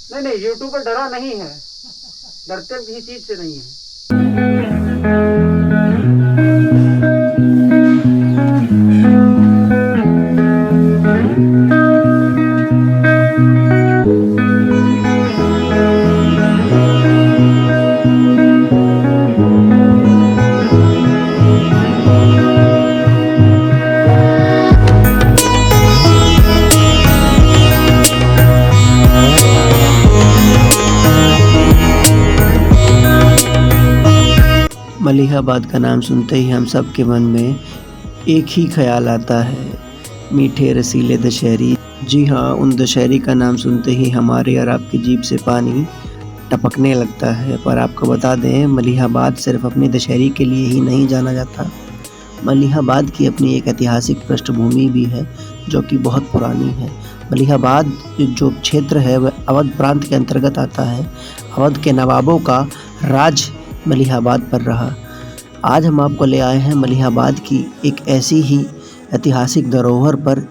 नहीं नहीं, यूट्यूबर डरा नहीं है, डरते किसी चीज से नहीं है। मलिहाबाद का नाम सुनते ही हम सब के मन में एक ही ख्याल आता है, मीठे रसीले दशहरी। जी हाँ, उन दशहरी का नाम सुनते ही हमारे और आपकी जीभ से पानी टपकने लगता है। पर आपको बता दें, मलिहाबाद सिर्फ अपनी दशहरी के लिए ही नहीं जाना जाता। मलिहाबाद की अपनी एक ऐतिहासिक पृष्ठभूमि भी है जो कि बहुत पुरानी है। मलिहाबाद जो क्षेत्र है वह अवध प्रांत के अंतर्गत आता है। अवध के नवाबों का राज मलिहाबाद पर रहा। आज हम आपको ले आए हैं मलिहाबाद की एक ऐसी ही ऐतिहासिक धरोहर पर।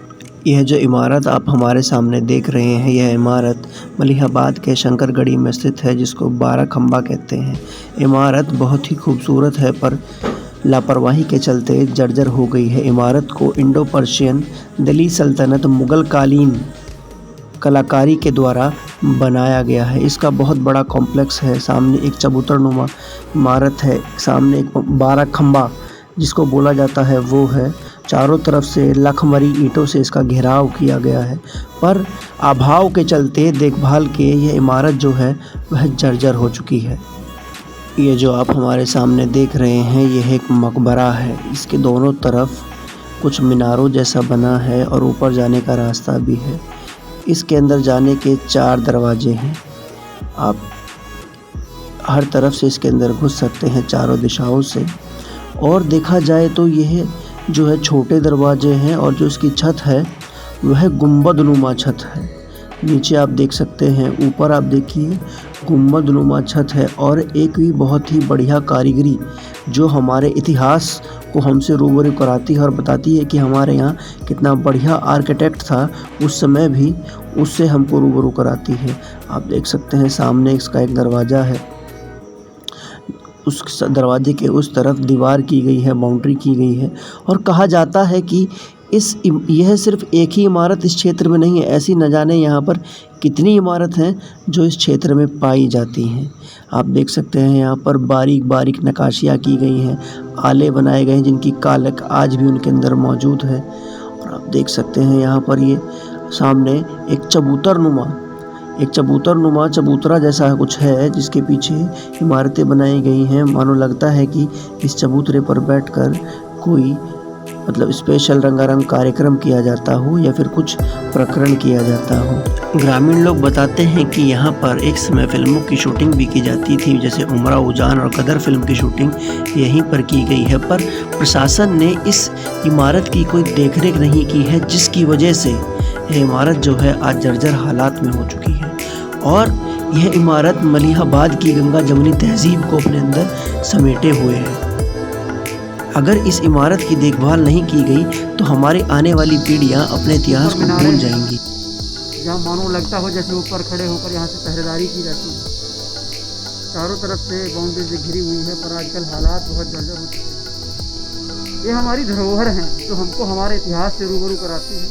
यह जो इमारत आप हमारे सामने देख रहे हैं, यह इमारत मलिहाबाद के शंकरगढ़ी में स्थित है, जिसको 12 खंबा कहते हैं। इमारत बहुत ही खूबसूरत है, पर लापरवाही के चलते जर्जर हो गई है। इमारत को इंडो पर्शियन, दिल्ली सल्तनत, मुग़ल कालीन कलाकारी के द्वारा बनाया गया है। इसका बहुत बड़ा कॉम्प्लेक्स है। सामने एक चबूतरनुमा इमारत है, सामने एक 12 खंबा जिसको बोला जाता है वो है। चारों तरफ से लखमरी ईंटों से इसका घेराव किया गया है, पर अभाव के चलते देखभाल के यह इमारत जो है वह जर्जर हो चुकी है। ये जो आप हमारे सामने देख रहे हैं, यह एक मकबरा है। इसके दोनों तरफ कुछ मीनारों जैसा बना है और ऊपर जाने का रास्ता भी है। इसके अंदर जाने के 4 दरवाजे हैं। आप हर तरफ से इसके अंदर घुस सकते हैं, चारों दिशाओं से। और देखा जाए तो यह जो है छोटे दरवाजे हैं, और जो इसकी छत है वह गुंबदनुमा छत है। नीचे आप देख सकते हैं, ऊपर आप देखिए गुंबदनुमा छत है। और एक भी बहुत ही बढ़िया कारीगरी जो हमारे इतिहास को हमसे रूबरू कराती है और बताती है कि हमारे यहाँ कितना बढ़िया आर्किटेक्ट था उस समय भी, उससे हमको रूबरू कराती है। आप देख सकते हैं सामने इसका एक दरवाज़ा है, उस दरवाजे के उस तरफ दीवार की गई है, बाउंड्री की गई है। और कहा जाता है कि यह सिर्फ एक ही इमारत इस क्षेत्र में नहीं है, ऐसी न जाने यहाँ पर कितनी इमारत हैं जो इस क्षेत्र में पाई जाती हैं। आप देख सकते हैं यहाँ पर बारीक बारीक नक्काशियाँ की गई हैं, आले बनाए गए हैं जिनकी कालक आज भी उनके अंदर मौजूद है। और आप देख सकते हैं यहाँ पर ये सामने एक चबूतरनुमा चबूतरा जैसा कुछ है, जिसके पीछे इमारतें बनाई गई हैं। मानो लगता है कि इस चबूतरे पर बैठकर कोई मतलब स्पेशल रंगारंग कार्यक्रम किया जाता हो या फिर कुछ प्रकरण किया जाता हो। ग्रामीण लोग बताते हैं कि यहाँ पर एक समय फिल्मों की शूटिंग भी की जाती थी, जैसे उमरा उजान और कदर फिल्म की शूटिंग यहीं पर की गई है। पर प्रशासन ने इस इमारत की कोई देखरेख नहीं की है, जिसकी वजह से यह इमारत जो है आज जर्जर हालात में हो चुकी है। और यह इमारत मलिहाबाद की गंगा जमुनी तहजीब को अपने अंदर समेटे हुए है। अगर इस इमारत की देखभाल नहीं की गई तो हमारी आने वाली पीढ़ियां अपने इतिहास को भूल जाएंगी। जहाँ मानो लगता हो जैसे ऊपर खड़े होकर यहाँ से पहरेदारी की जाती है। चारों तरफ से बाउंड्री से घिरी हुई है, पर आजकल हालात बहुत जर्जर हो चुके हैं। ये हमारी धरोहर हैं जो हमको हमारे इतिहास से रूबरू कराती है।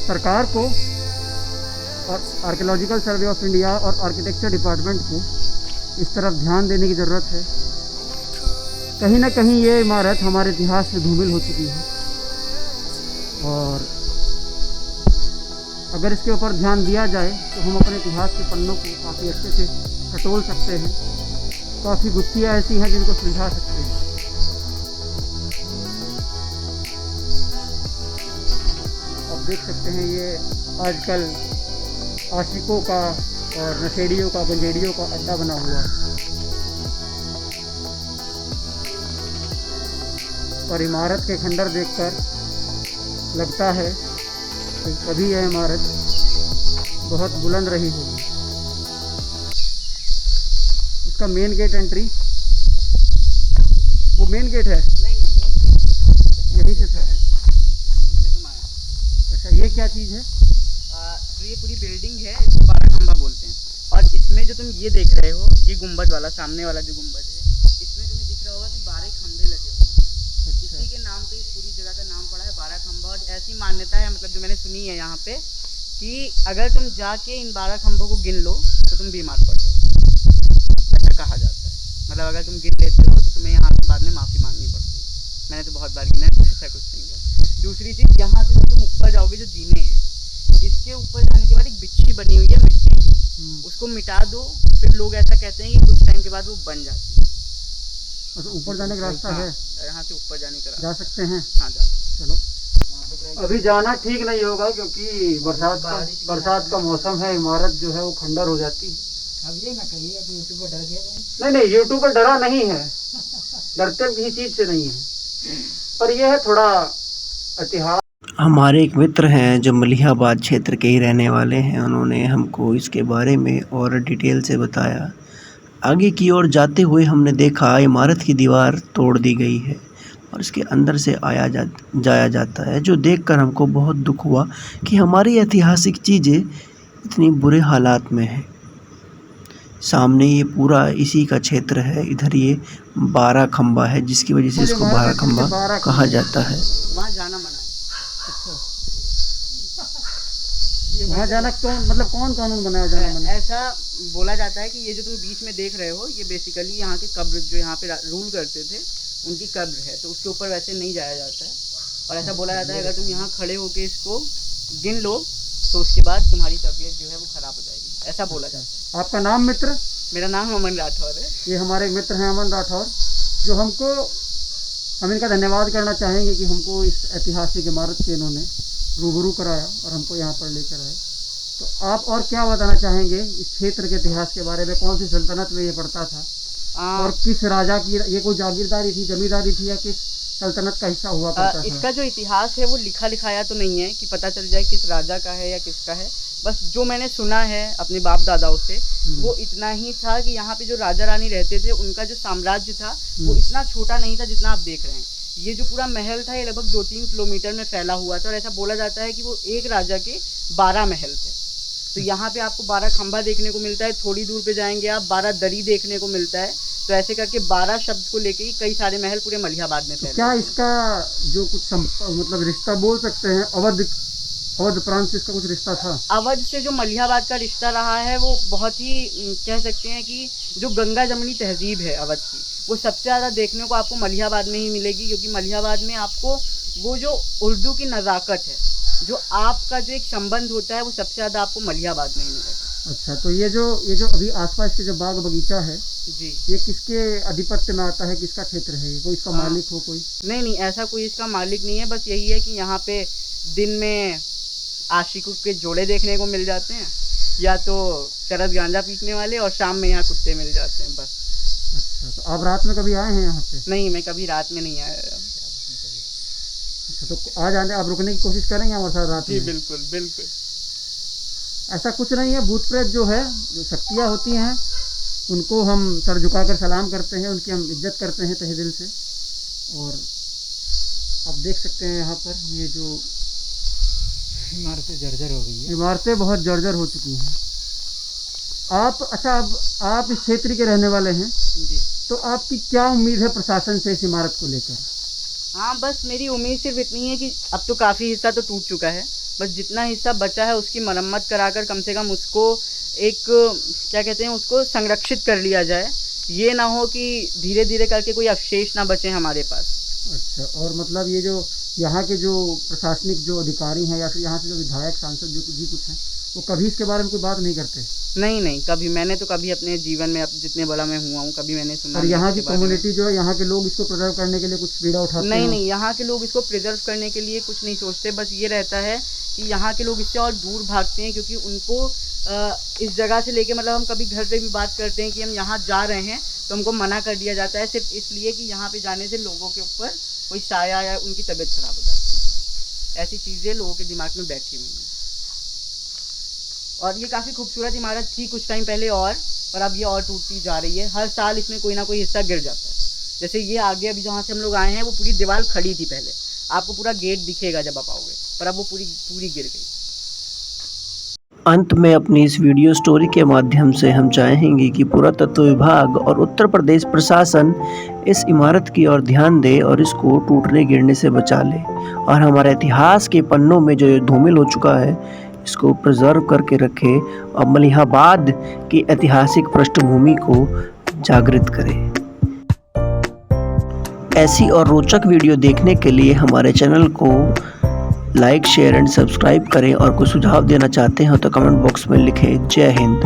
सरकार को और आर्कियोलॉजिकल सर्वे ऑफ इंडिया और आर्किटेक्चर डिपार्टमेंट को इस तरफ ध्यान देने की ज़रूरत है। कहीं ना कहीं ये इमारत हमारे इतिहास से धूमिल हो चुकी है, और अगर इसके ऊपर ध्यान दिया जाए तो हम अपने इतिहास के पन्नों को काफ़ी अच्छे से टटोल सकते हैं। काफ़ी गुत्थियाँ ऐसी हैं जिनको सुलझा सकते हैं। आप देख सकते हैं ये आजकल आशिकों का और नशेड़ियों का, गंजेड़ियों का अड्डा बना हुआ है। और इमारत के खंडर देखकर लगता है कि कभी यह इमारत बहुत बुलंद रही होगी। इसका मेन गेट एंट्री, वो मेन गेट है, यहीं से था। अच्छा, ये क्या चीज़ है? जो ये पूरी बिल्डिंग है इसको 12 खंबा बोलते हैं। और इसमें जो तुम ये देख रहे हो, ये गुंबद वाला सामने वाला जो गुंबद है, इसमें तुम्हें दिख रहा होगा कि 12 खंबे लगे हुए हैं। इसी के नाम पे इस पूरी जगह का नाम पड़ा है 12 खंबा। और ऐसी मान्यता है, मतलब जो मैंने सुनी है यहाँ पे, कि अगर तुम जाके इन 12 खंभों को गिन लो तो तुम बीमार पड़ जाओ, ऐसा कहा जाता है। मतलब अगर तुम गिन लेते हो तो तुम्हें यहाँ से बाद में माफ़ी मांगनी पड़ती है। मैंने तो बहुत बार गिना है, ऐसा कुछ नहीं है। दूसरी चीज़, यहाँ से जब तुम ऊपर जाओगे, जो जीने हैं, इसके ऊपर जाने के बाद एक बिच्छी बनी हुई है मिट्टी की, उसको मिटा दो, फिर लोग ऐसा कहते हैं कि कुछ टाइम के बाद वो बन जाती है। अच्छा, ऊपर जाने का रास्ता है? यहाँ से ऊपर जाने का जा सकते हैं? हाँ, जा सकते। चलो। अभी जाना ठीक नहीं होगा क्योंकि बरसात का मौसम है, इमारत जो है वो खंडर हो जाती है। अब ये ना कहिए कि यूट्यूब पर डर गया। नहीं, यूट्यूब पर डरा नहीं है, डरते किसी चीज से नहीं है, पर यह है थोड़ा इतिहास। हमारे एक मित्र हैं जो मलिहाबाद क्षेत्र के ही रहने वाले हैं, उन्होंने हमको इसके बारे में और डिटेल से बताया। आगे की ओर जाते हुए हमने देखा इमारत की दीवार तोड़ दी गई है और इसके अंदर से जाया जाता है, जो देखकर हमको बहुत दुख हुआ कि हमारी ऐतिहासिक चीज़ें इतनी बुरे हालात में हैं। सामने ये पूरा इसी का क्षेत्र है, इधर ये 12 खंबा है, जिसकी वजह से इसको 12 खंबा कहा जाता है। वहाँ जाना मना है। वहाँ जाना कौन, मतलब कौन कानून बनाया जाना मना? ऐसा बोला जाता है कि ये जो तुम बीच में देख रहे हो, ये बेसिकली यहाँ के कब्र जो यहाँ पे रूल करते थे उनकी कब्र है, तो उसके ऊपर वैसे नहीं जाया जाता है। और ऐसा बोला जाता है अगर तुम यहाँ खड़े होके इसको गिन लो तो उसके बाद तुम्हारी तबीयत जो है वो ख़राब हो जाएगी, ऐसा बोला जाता है। आपका नाम मित्र? मेरा नाम अमन राठौर है। ये हमारे मित्र हैं अमन राठौर, जो हम इनका धन्यवाद करना चाहेंगे कि हमको इस ऐतिहासिक इमारत के इन्होंने रूबरू कराया और हमको यहाँ पर लेकर आए। तो आप और क्या बताना चाहेंगे इस क्षेत्र के इतिहास के बारे में? कौन सी सल्तनत में ये पड़ता था और किस राजा की ये कोई जागीरदारी थी, जमींदारी थी, या किस सल्तनत का हिस्सा हुआ करता था? इसका जो इतिहास है वो लिखा लिखाया तो नहीं है कि पता चल जाए किस राजा का है या किसका है। बस जो मैंने सुना है अपने बाप दादाओं से, वो इतना ही था कि यहाँ पे जो राजा रानी रहते थे उनका जो साम्राज्य था वो इतना छोटा नहीं था जितना आप देख रहे हैं। ये जो पूरा महल था ये लगभग 2-3 किलोमीटर में फैला हुआ था, और ऐसा बोला जाता है कि वो एक राजा के 12 महल थे। तो यहाँ पे आपको 12 खंभा देखने को मिलता है, थोड़ी दूर पे जाएंगे आप 12 दरी देखने को मिलता है। तो ऐसे करके 12 शब्द को लेके ही कई सारे महल पूरे मलिहाबाद में फैले। क्या इसका जो कुछ मतलब रिश्ता बोल सकते हैं, अवध प्रांत से इसका कुछ रिश्ता था? अवध से जो मलिहाबाद का रिश्ता रहा है वो बहुत ही कह सकते हैं कि जो गंगा जमुनी तहजीब है अवध की, वो सबसे ज़्यादा देखने को आपको मलिहाबाद में ही मिलेगी, क्योंकि मलिहाबाद में आपको वो जो उर्दू की नज़ाकत है, जो आपका जो एक संबंध होता है, वो सबसे ज़्यादा आपको मलिहाबाद में ही मिलेगा। अच्छा, तो ये जो अभी आसपास के जो बाग बगीचा है जी, ये किसके आधिपत्य में आता है, किसका क्षेत्र है ये? कोई इसका मालिक हो कोई? नहीं, ऐसा कोई इसका मालिक नहीं है। बस यही है कि यहाँ पे दिन में आशिकों के जोड़े देखने को मिल जाते हैं, या तो चरस गांजा पीने वाले, और शाम में यहाँ कुत्ते मिल जाते हैं, बस। अच्छा, तो आप रात में कभी आए हैं यहाँ पे? नहीं, मैं कभी रात में नहीं आया। अच्छा, तो आज आने आप रुकने की कोशिश करेंगे हमारे साथ रात में? जी बिल्कुल बिल्कुल। ऐसा कुछ नहीं है, भूत प्रेत जो है, जो शक्तियाँ होती हैं, उनको हम सर झुकाकर सलाम करते हैं, उनकी हम इज्जत करते हैं तहे दिल से। और आप देख सकते हैं यहाँ पर ये जो इमारतें जर्जर हो गई है, इमारतें बहुत जर्जर हो चुकी हैं। अब आप इस क्षेत्र के रहने वाले हैं जी, तो आपकी क्या उम्मीद है प्रशासन से इस इमारत को लेकर? हाँ, बस मेरी उम्मीद सिर्फ इतनी है कि अब तो काफ़ी हिस्सा तो टूट चुका है, बस जितना हिस्सा बचा है उसकी मरम्मत कराकर कम से कम उसको एक क्या कहते हैं उसको संरक्षित कर लिया जाए। ये ना हो कि धीरे धीरे करके कोई अवशेष ना बचे हमारे पास। अच्छा, और मतलब ये जो यहाँ के जो प्रशासनिक जो अधिकारी हैं या फिर यहाँ से जो विधायक सांसद जो जी कुछ हैं, वो कभी इसके बारे में कोई बात नहीं करते? नहीं, कभी मैंने तो कभी अपने जीवन में जितने बड़ा मैं हुआ हूँ कभी मैंने सुना। और यहाँ की कम्युनिटी जो है, यहाँ के लोग इसको प्रिजर्व करने के लिए कुछ पीड़ा उठाते हैं? नहीं, यहाँ के लोग इसको प्रिजर्व करने के लिए कुछ नहीं सोचते। बस ये रहता है कि यहाँ के लोग इससे और दूर भागते हैं, क्योंकि उनको इस जगह से लेके, मतलब हम कभी घर पे भी बात करते हैं कि हम यहाँ जा रहे हैं तो हमको मना कर दिया जाता है, सिर्फ इसलिए कि यहाँ पे जाने से लोगों के ऊपर कोई साया या उनकी तबीयत खराब हो जाती है। ऐसी चीज़ें लोगों के दिमाग में बैठी हुई हैं। और ये काफ़ी खूबसूरत इमारत थी कुछ टाइम पहले, पर अब ये और टूटती जा रही है। हर साल इसमें कोई ना कोई हिस्सा गिर जाता है। जैसे ये आगे अभी जहाँ से हम लोग आए हैं वो पूरी दीवार खड़ी थी पहले, आपको पूरा गेट दिखेगा जब आप आओगे, पर अब वो पूरी गिर गई। अंत में अपनी इस वीडियो स्टोरी के माध्यम से हम चाहेंगे कि पुरातत्व विभाग और उत्तर प्रदेश प्रशासन इस इमारत की ओर ध्यान दे और इसको टूटने गिरने से बचा ले और हमारे इतिहास के पन्नों में जो ये धूमिल हो चुका है इसको प्रिजर्व करके रखे और मलिहाबाद की ऐतिहासिक पृष्ठभूमि को जागृत करे। ऐसी और रोचक वीडियो देखने के लिए हमारे चैनल को लाइक शेयर एंड सब्सक्राइब करें और कोई सुझाव देना चाहते हैं तो कमेंट बॉक्स में लिखें। जय हिंद।